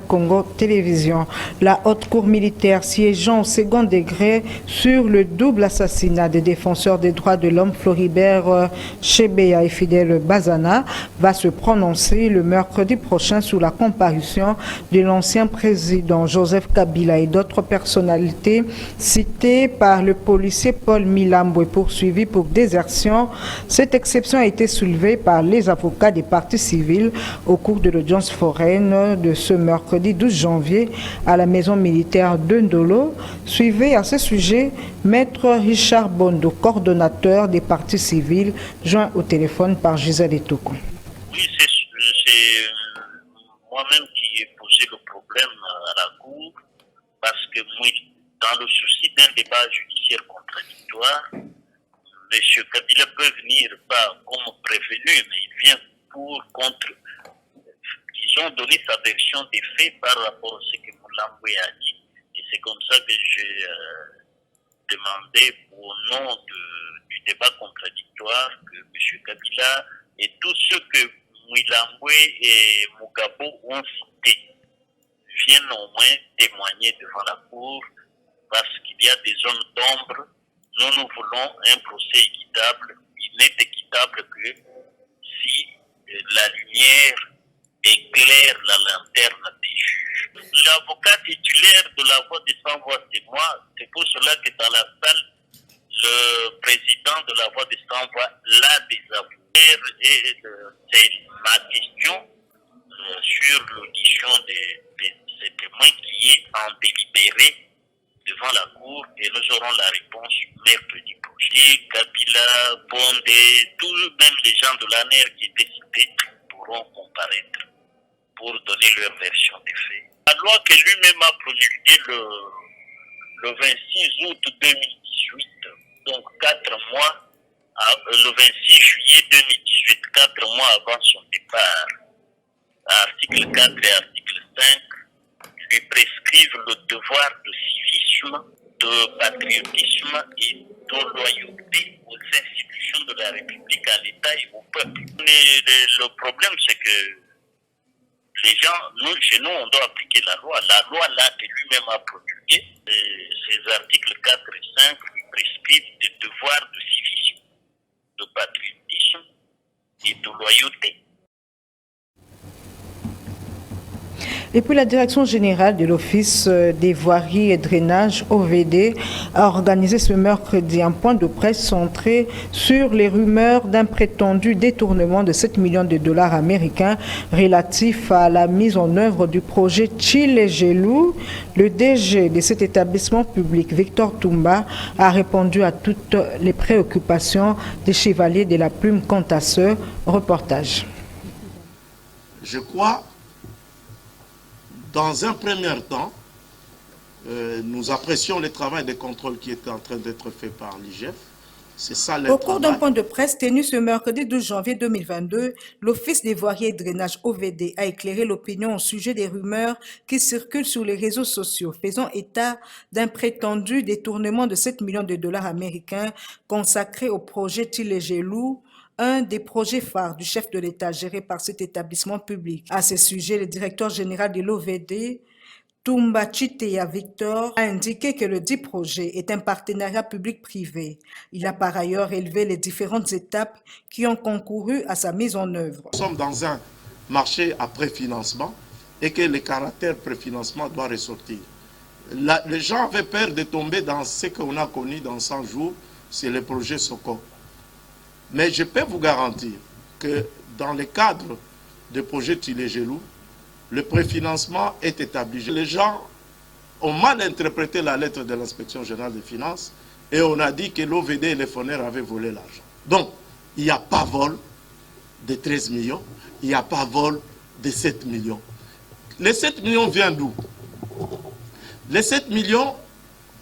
Congo Télévision. La haute cour militaire siégeant au second degré sur le double assassinat des défenseurs des droits de l'homme Floribert Chebeya et Fidel Bazana va se prononcer le mercredi prochain sous la comparution de l'ancien président Joseph Kabila et d'autres personnalités citées par le policier Paul Milambwe poursuivi pour désertion. Cette exception a été soulevée par les avocats des partis civils au cours de l'audience foraine de ce mercredi 12 janvier à la maison militaire de Ndolo. Suivez à ce sujet Maître Richard Bondo, coordonnateur des partis civils, joint au téléphone par Gisèle Etoko. Oui, c'est moi-même qui ai posé le problème à la Cour parce que moi, dans le souci d'un débat judiciaire contradictoire, M. Kabila peut venir pas comme prévenu, mais il vient contre, disons, donner sa version des faits par rapport à ce que Moulambwe a dit. Et c'est comme ça que j'ai demandé au nom du débat contradictoire que M. Kabila et tout ce que Moulambwe et Mugabo ont cité viennent au moins témoigner devant la Cour parce qu'il y a des zones d'ombre. Nous voulons un procès équitable. Il n'est équitable que si la lumière éclaire la lanterne des juges. L'avocat titulaire de la voix des sans-voix, c'est moi. C'est pour cela que dans la salle, le président de la voix des sans-voix l'a désavoué. Et c'est ma question sur l'audition de ces témoins qui est en délibéré devant la Cour et nous aurons la réponse mercredi prochain. Kabila, Bondé, tous même les gens de l'ANER qui étaient cités pourront comparaître pour donner leur version des faits. La loi que lui-même a promulguée le 26 août 2018, donc 4 mois, le 26 juillet 2018, 4 mois avant son départ, article 4 et article 5, lui prescrivent le devoir de civisme, de patriotisme et de loyauté aux institutions de la République, à l'État et au peuple. Mais le problème, c'est que les gens, chez nous, on doit appliquer la loi. La loi là que lui-même a promulguée, ces articles 4 et 5 lui prescrivent des devoirs de civisme, de patriotisme et de loyauté. Et puis la Direction générale de l'Office des voiries et drainage OVD a organisé ce mercredi un point de presse centré sur les rumeurs d'un prétendu détournement de 7 millions de dollars américains relatif à la mise en œuvre du projet Tshile-Gelou. Le DG de cet établissement public, Victor Toumba, a répondu à toutes les préoccupations des chevaliers de la plume quant à ce reportage. Je crois, dans un premier temps, nous apprécions le travail de contrôle qui est en train d'être fait par l'IGF. C'est ça le Au cours d'un point de presse tenu ce mercredi 12 janvier 2022, l'Office des voiries et drainage OVD a éclairé l'opinion au sujet des rumeurs qui circulent sur les réseaux sociaux, faisant état d'un prétendu détournement de 7 millions de dollars américains consacré au projet Tshile-Gelou, un des projets phares du chef de l'État géré par cet établissement public. À ce sujet, le directeur général de l'OVD, Toumba Chitea Victor, a indiqué que le dit projet est un partenariat public-privé. Il a par ailleurs élevé les différentes étapes qui ont concouru à sa mise en œuvre. Nous sommes dans un marché à préfinancement et que le caractère préfinancement doit ressortir. Les gens avaient peur de tomber dans ce qu'on a connu dans 100 jours, c'est le projet Soko. Mais je peux vous garantir que dans le cadre du projet Tshile-Gelou, le préfinancement est établi. Les gens ont mal interprété la lettre de l'inspection générale des finances et on a dit que l'OVD et les FONER avaient volé l'argent. Donc, il n'y a pas vol de 13 millions, il n'y a pas vol de 7 millions. Les 7 millions viennent d'où? Les 7 millions,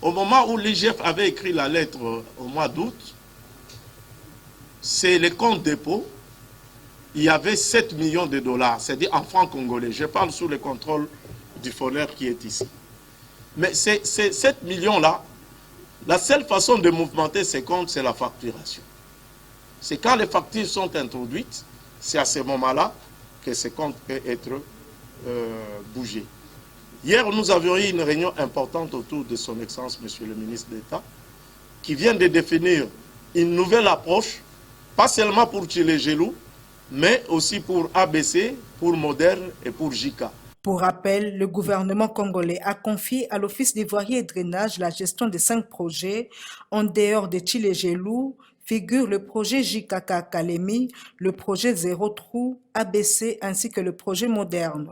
au moment où l'IGF avait écrit la lettre au mois d'août, c'est le compte dépôt, il y avait 7 millions de dollars, c'est-à-dire en francs congolais. Je parle sous le contrôle du FONER qui est ici. Mais ces 7 millions-là, la seule façon de mouvementer ces comptes, c'est la facturation. C'est quand les factures sont introduites, c'est à ce moment-là que ces comptes peuvent être bougés. Hier, nous avions eu une réunion importante autour de son Excellence, Monsieur le ministre d'État, qui vient de définir une nouvelle approche, pas seulement pour Tchilégelou, mais aussi pour ABC, pour Moderne et pour JICA. Pour rappel, le gouvernement congolais a confié à l'Office des voiries et drainage la gestion de 5 projets. En dehors de Tchilégelou, figure le projet JKK Kalemi, le projet Zéro Trou, ABC ainsi que le projet Moderne.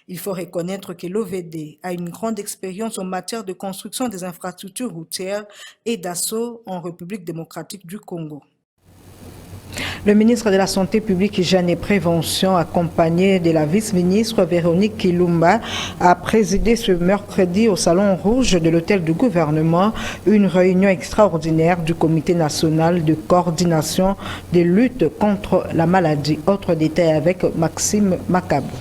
Il faut reconnaître que l'OVD a une grande expérience en matière de construction des infrastructures routières et d'assaut en République démocratique du Congo. Le ministre de la Santé publique, Hygiène et Prévention, accompagné de la vice-ministre Véronique Kilumba, a présidé ce mercredi au Salon Rouge de l'hôtel du gouvernement une réunion extraordinaire du Comité national de coordination des luttes contre la maladie. Autre détail avec Maxime Macabou.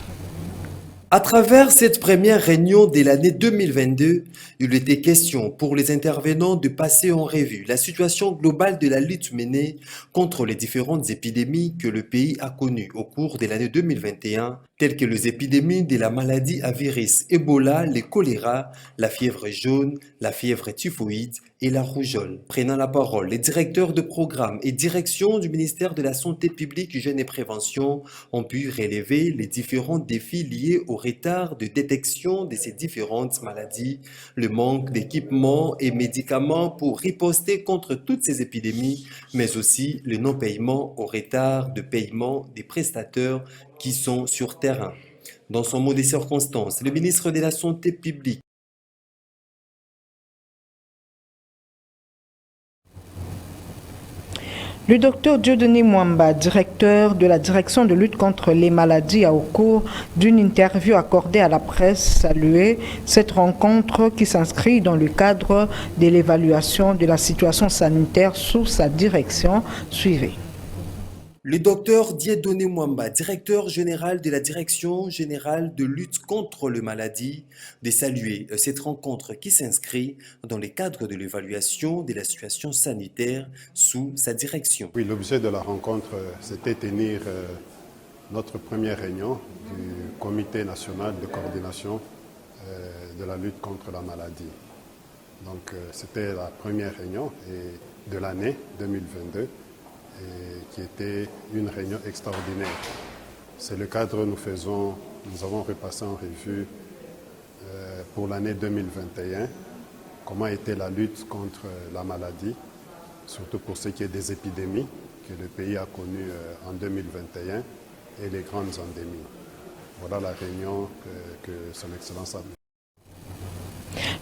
À travers cette première réunion de l'année 2022, il était question pour les intervenants de passer en revue la situation globale de la lutte menée contre les différentes épidémies que le pays a connues au cours de l'année 2021, telles que les épidémies de la maladie à virus Ebola, le choléra, la fièvre jaune, la fièvre typhoïde et la rougeole. Prenant la parole, les directeurs de programme et direction du ministère de la Santé publique, Hygiène et Prévention ont pu relever les différents défis liés au retard de détection de ces différentes maladies, le manque d'équipements et médicaments pour riposter contre toutes ces épidémies, mais aussi le non-paiement au retard de paiement des prestataires qui sont sur terrain. Dans son mot des circonstances, le ministre de la Santé publique Le docteur Dieudonné Mwamba, directeur de la direction de lutte contre les maladies, a au cours d'une interview accordée à la presse salué cette rencontre qui s'inscrit dans le cadre de l'évaluation de la situation sanitaire sous sa direction. Suivez. Le docteur Dieudonné Mwamba, directeur général de la Direction générale de lutte contre les maladies, de saluer cette rencontre qui s'inscrit dans le cadre de l'évaluation de la situation sanitaire sous sa direction. Oui, l'objet de la rencontre, c'était tenir notre première réunion du Comité national de coordination de la lutte contre la maladie. Donc, c'était la première réunion de l'année 2022. Qui était une réunion extraordinaire. C'est le cadre que nous avons repassé en revue pour l'année 2021, comment était la lutte contre la maladie, surtout pour ce qui est des épidémies que le pays a connues en 2021 et les grandes endémies. Voilà la réunion que Son Excellence a.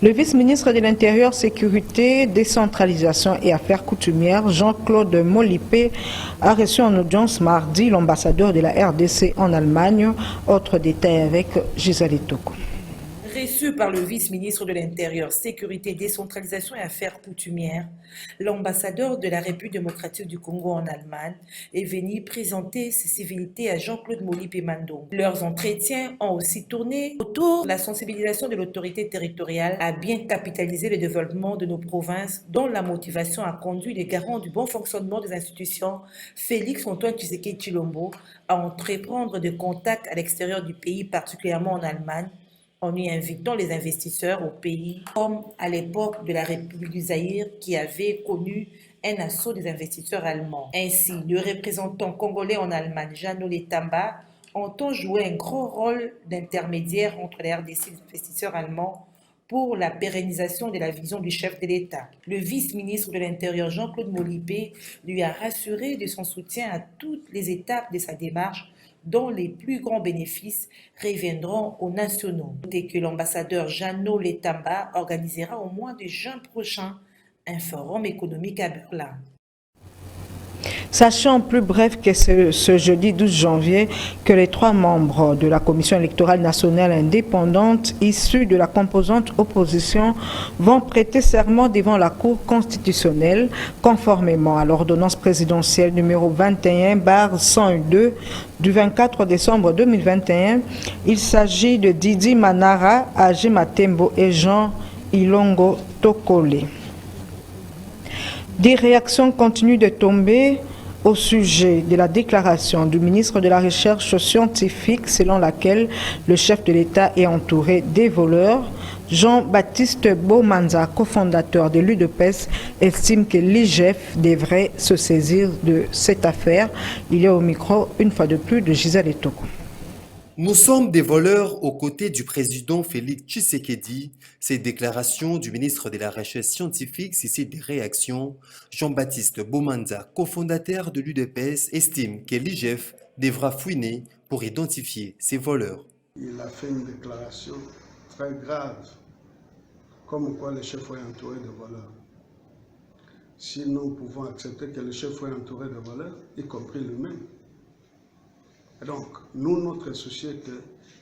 Le vice-ministre de l'Intérieur, Sécurité, Décentralisation et Affaires coutumières, Jean-Claude Molipé, a reçu en audience mardi l'ambassadeur de la RDC en Allemagne. Autre détail avec Gisèle Toko. Reçu par le vice-ministre de l'Intérieur, Sécurité, Décentralisation et Affaires coutumières, l'ambassadeur de la République démocratique du Congo en Allemagne est venu présenter ses civilités à Jean-Claude Molipé Mandong. Leurs entretiens ont aussi tourné autour de la sensibilisation de l'autorité territoriale à bien capitaliser le développement de nos provinces, dont la motivation a conduit les garants du bon fonctionnement des institutions, Félix Antoine Tshisekedi Tshilombo, à entreprendre des contacts à l'extérieur du pays, particulièrement en Allemagne, en y invitant les investisseurs au pays, comme à l'époque de la République du Zaïre qui avait connu un assaut des investisseurs allemands. Ainsi, le représentant congolais en Allemagne, Jeannot Letamba, entend jouer un grand rôle d'intermédiaire entre la RDC et les investisseurs allemands pour la pérennisation de la vision du chef de l'État. Le vice-ministre de l'Intérieur, Jean-Claude Molipé, lui a rassuré de son soutien à toutes les étapes de sa démarche, dont les plus grands bénéfices reviendront aux nationaux. Dès que l'ambassadeur Jeannot Letamba organisera au mois de juin prochain un forum économique à Berlin. Sachant plus bref que ce jeudi 12 janvier que les 3 membres de la Commission électorale nationale indépendante issus de la composante opposition vont prêter serment devant la Cour constitutionnelle conformément à l'ordonnance présidentielle numéro 21/102 du 24 décembre 2021. Il s'agit de Didi Manara, Agé Matembo et Jean Ilongo Tokole. Des réactions continuent de tomber au sujet de la déclaration du ministre de la Recherche scientifique selon laquelle le chef de l'État est entouré des voleurs. Jean-Baptiste Bomanza, cofondateur de l'UDPS, estime que l'IGF devrait se saisir de cette affaire. Il est au micro, une fois de plus, de Gisèle Etoko. Nous sommes des voleurs aux côtés du président Félix Tshisekedi. Ces déclarations du ministre de la Recherche scientifique suscitent des réactions. Jean-Baptiste Bomanza, cofondateur de l'UDPS, estime que l'IGF devra fouiner pour identifier ces voleurs. Il a fait une déclaration très grave, comme quoi le chef est entouré de voleurs. Si nous pouvons accepter que le chef est entouré de voleurs, y compris lui-même. Donc, nous, notre souci est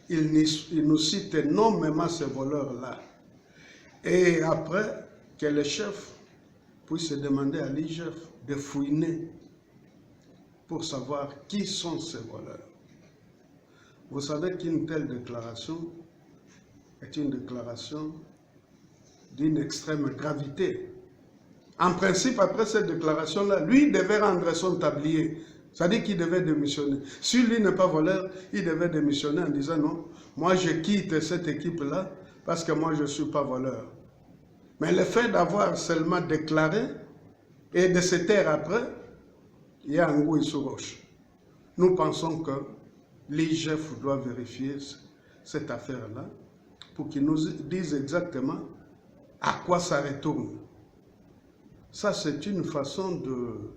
qu'il nous cite nommément ces voleurs-là. Et après, que le chef puisse demander à l'IGF de fouiner pour savoir qui sont ces voleurs. Vous savez qu'une telle déclaration est une déclaration d'une extrême gravité. En principe, après cette déclaration-là, lui devait rendre son tablier. C'est-à-dire qu'il devait démissionner. Si lui n'est pas voleur, il devait démissionner en disant non, moi je quitte cette équipe-là parce que moi je ne suis pas voleur. Mais le fait d'avoir seulement déclaré et de se taire après, il y a un goût sous roche. Nous pensons que l'IGF doit vérifier cette affaire-là pour qu'il nous dise exactement à quoi ça retourne. Ça, c'est une façon de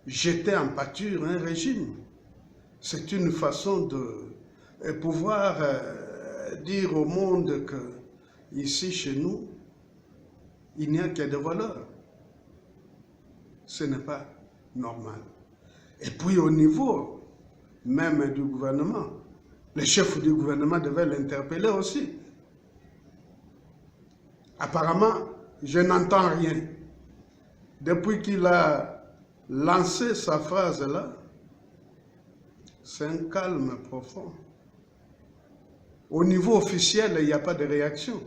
jeter en pâture un régime. C'est une façon de pouvoir dire au monde que ici, chez nous, il n'y a que des voleurs. Ce n'est pas normal. Et puis au niveau même du gouvernement, le chef du gouvernement devait l'interpeller aussi. Apparemment, je n'entends rien. Depuis qu'il a lancé sa phrase-là, c'est un calme profond. Au niveau officiel, il n'y a pas de réaction.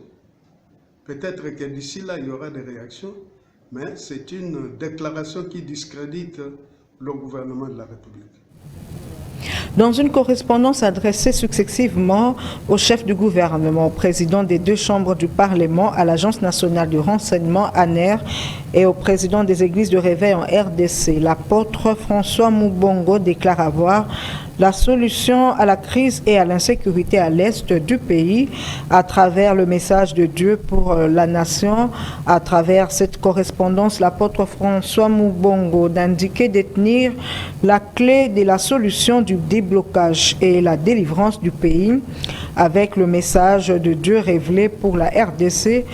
Peut-être que d'ici là, il y aura des réactions, mais c'est une déclaration qui discrédite le gouvernement de la République. Dans une correspondance adressée successivement au chef du gouvernement, au président des deux chambres du Parlement, à l'Agence nationale du renseignement, ANER, et au président des églises de réveil en RDC, l'apôtre François Moubongo déclare avoir la solution à la crise et à l'insécurité à l'est du pays à travers le message de Dieu pour la nation. À travers cette correspondance, l'apôtre François Moubongo d'indiquer détenir la clé de la solution du déblocage et la délivrance du pays avec le message de Dieu révélé pour la RDC.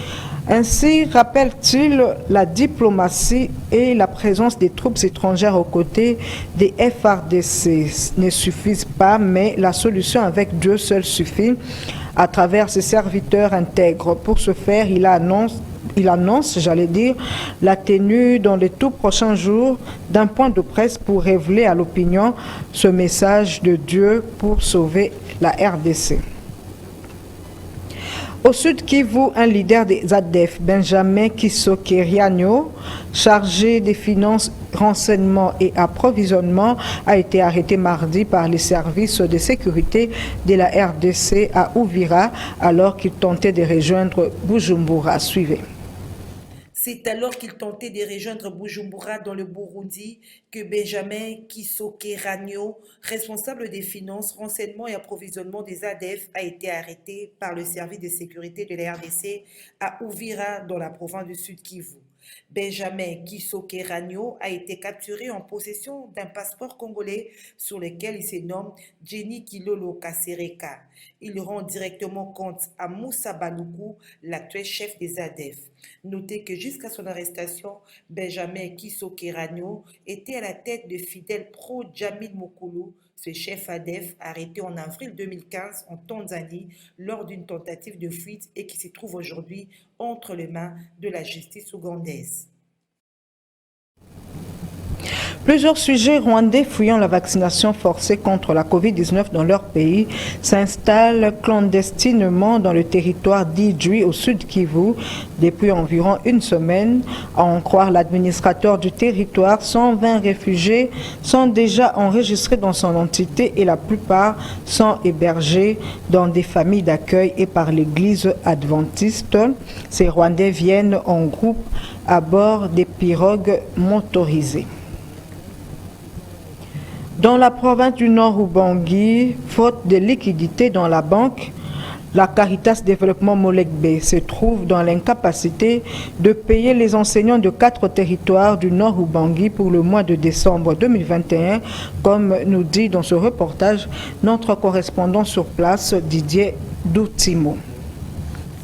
Ainsi rappelle-t-il la diplomatie et la présence des troupes étrangères aux côtés des FARDC ne suffisent pas, mais la solution avec Dieu seul suffit à travers ses serviteurs intègres. Pour ce faire, il annonce, la tenue dans les tout prochains jours d'un point de presse pour révéler à l'opinion ce message de Dieu pour sauver la RDC. Au Sud Kivu, un leader des ADF, Benjamin Kisokeriano, chargé des finances, renseignement et approvisionnement, a été arrêté mardi par les services de sécurité de la RDC à Uvira alors qu'il tentait de rejoindre Bujumbura. Suivez. C'est alors qu'il tentait de rejoindre Bujumbura dans le Burundi que Benjamin Kisokeriano, responsable des finances, renseignements et approvisionnement des ADF, a été arrêté par le service de sécurité de la RDC à Uvira dans la province du Sud Kivu. Benjamin Kisokeriano a été capturé en possession d'un passeport congolais sur lequel il se nomme Jenny Kilolo Kasereka. Il rend directement compte à Moussa Baloukou, l'actuel chef des ADF. Notez que jusqu'à son arrestation, Benjamin Kisokeriano était à la tête de fidèles pro-Jamil Mukulu, ce chef ADF arrêté en avril 2015 en Tanzanie lors d'une tentative de fuite et qui se trouve aujourd'hui entre les mains de la justice ougandaise. Plusieurs sujets rwandais fuyant la vaccination forcée contre la Covid-19 dans leur pays s'installent clandestinement dans le territoire d'Idjwi au sud Kivu depuis environ une semaine. À en croire l'administrateur du territoire, 120 réfugiés sont déjà enregistrés dans son entité et la plupart sont hébergés dans des familles d'accueil et par l'église adventiste. Ces Rwandais viennent en groupe à bord des pirogues motorisées. Dans la province du Nord Ubangi, faute de liquidité dans la banque, la Caritas Développement Molekbe se trouve dans l'incapacité de payer les enseignants de 4 territoires du Nord Ubangi pour le mois de décembre 2021, comme nous dit dans ce reportage notre correspondant sur place, Didier Doutimo.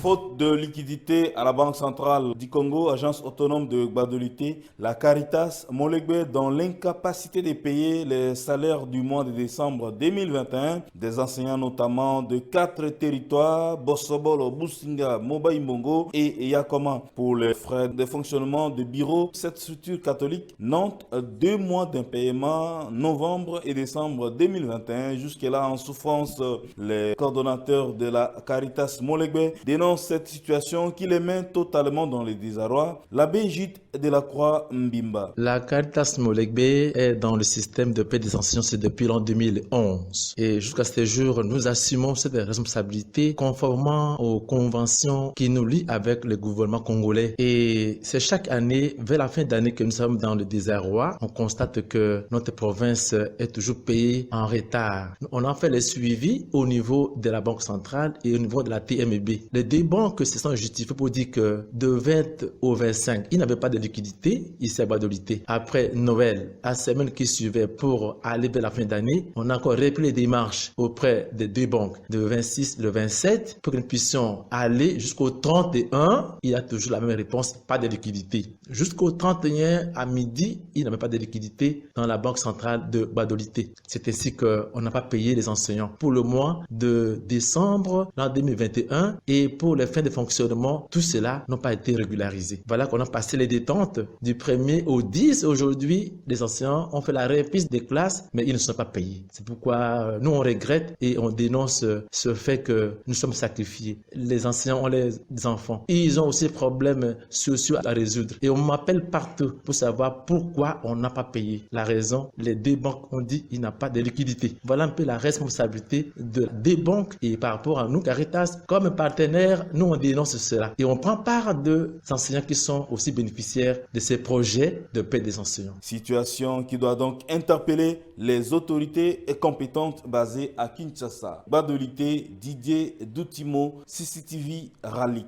Faute de liquidité à la Banque centrale du Congo, agence autonome de Gbadolité, la Caritas Molekbe dans l'incapacité de payer les salaires du mois de décembre 2021 des enseignants notamment de 4 territoires, Bossobolo, Businga, Mobaïmbongo et Yakoma. Pour les frais de fonctionnement de bureau, cette structure catholique note 2 mois d'impayement, novembre et décembre 2021. Jusque-là en souffrance, les coordonnateurs de la Caritas Molekbe dénoncent cette situation qui les met totalement dans le désarroi. L'abbé Gide de la Croix Mbimba. La Caritas Molekbe est dans le système de paix des enseignants depuis l'an 2011. Et jusqu'à ce jour, nous assumons cette responsabilité conformément aux conventions qui nous lient avec le gouvernement congolais. Et c'est chaque année, vers la fin d'année, que nous sommes dans le désarroi. On constate que notre province est toujours payée en retard. On a fait le suivi au niveau de la Banque centrale et au niveau de la TMB. Les deux banques se sont justifiées pour dire que de 20 au 25, ils n'avaient pas de liquidité ici à Gbadolité. Après Noël, la semaine qui suivait pour aller vers la fin d'année, on a encore repris les démarches auprès des deux banques de 26 le 27 pour que nous puissions aller jusqu'au 31. Il y a toujours la même réponse, pas de liquidité. Jusqu'au 31 à midi, il n'avait pas de liquidité dans la banque centrale de Gbadolité. C'est ainsi qu'on n'a pas payé les enseignants pour le mois de décembre l'an 2021 et pour les fins de fonctionnement, tout cela n'a pas été régularisé. Voilà qu'on a passé les détentes du 1er au 10. Aujourd'hui, les enseignants ont fait la reprise des classes, mais ils ne sont pas payés. C'est pourquoi nous, on regrette et on dénonce ce fait que nous sommes sacrifiés. Les enseignants ont les enfants. Ils ont aussi des problèmes sociaux à résoudre. Et on m'appelle partout pour savoir pourquoi on n'a pas payé. La raison, les deux banques ont dit qu'il n'y a pas de liquidité. Voilà un peu la responsabilité des banques et par rapport à nous, Caritas, comme partenaire, nous on dénonce cela. Et on prend part des enseignants qui sont aussi bénéficiaires de ces projets de paix des enseignants. Situation qui doit donc interpeller les autorités compétentes basées à Kinshasa. Gbadolité, Didier Doutimo, CCTV Ralik.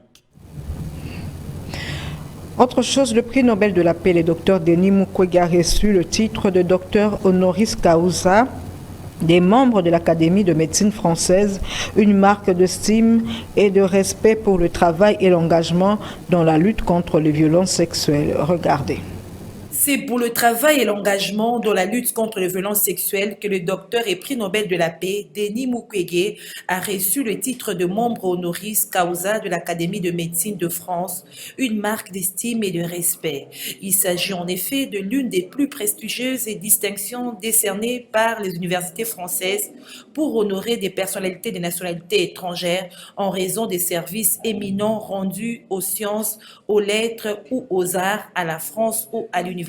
Autre chose, le prix Nobel de la paix, le docteur Denis Mukwege a reçu le titre de docteur honoris causa des membres de l'Académie de médecine française, une marque d'estime et de respect pour le travail et l'engagement dans la lutte contre les violences sexuelles. Regardez. C'est pour le travail et l'engagement dans la lutte contre les violences sexuelles que le docteur et prix Nobel de la paix, Denis Mukwege, a reçu le titre de membre honoris causa de l'Académie de médecine de France, une marque d'estime et de respect. Il s'agit en effet de l'une des plus prestigieuses distinctions décernées par les universités françaises pour honorer des personnalités des nationalités étrangères en raison des services éminents rendus aux sciences, aux lettres ou aux arts à la France ou à l'université.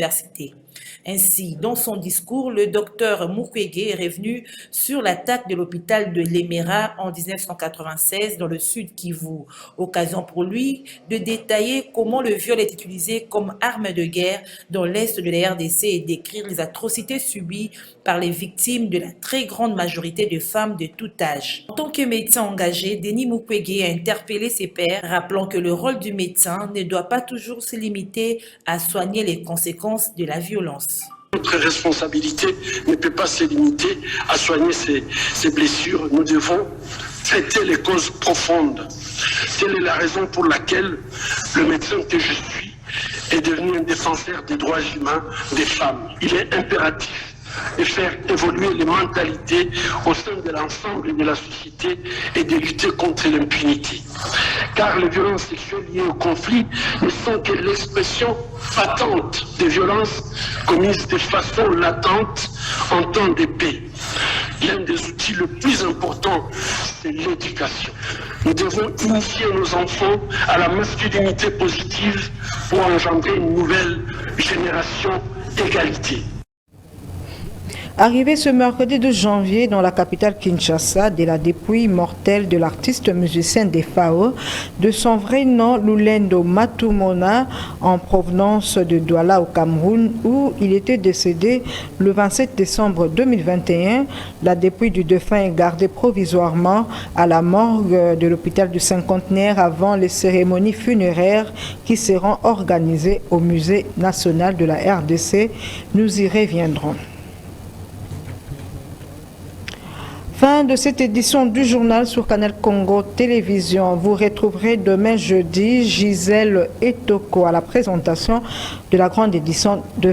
Ainsi, dans son discours, le docteur Mukwege est revenu sur l'attaque de l'hôpital de Lemera en 1996 dans le sud Kivu. Occasion pour lui de détailler comment le viol est utilisé comme arme de guerre dans l'est de la RDC et décrire les atrocités subies par les victimes de la très grande majorité de femmes de tout âge. En tant que médecin engagé, Denis Mukwege a interpellé ses pairs, rappelant que le rôle du médecin ne doit pas toujours se limiter à soigner les conséquences de la violence. Notre responsabilité ne peut pas se limiter à soigner ces blessures. Nous devons traiter les causes profondes. Telle est la raison pour laquelle le médecin que je suis est devenu un défenseur des droits humains des femmes. Il est impératif et faire évoluer les mentalités au sein de l'ensemble de la société et de lutter contre l'impunité. Car les violences sexuelles liées au conflit ne sont que l'expression patente des violences commises de façon latente en temps de paix. L'un des outils les plus importants, c'est l'éducation. Nous devons initier nos enfants à la masculinité positive pour engendrer une nouvelle génération d'égalité. Arrivé ce mercredi 2 janvier dans la capitale Kinshasa de la dépouille mortelle de l'artiste musicien des FAO, de son vrai nom Lulendo Matumona, en provenance de Douala au Cameroun, où il était décédé le 27 décembre 2021. La dépouille du défunt est gardée provisoirement à la morgue de l'hôpital du Cinquantenaire avant les cérémonies funéraires qui seront organisées au Musée national de la RDC. Nous y reviendrons. Fin de cette édition du journal sur Canal Congo Télévision. Vous retrouverez demain jeudi Gisèle Etoko à la présentation de la grande édition de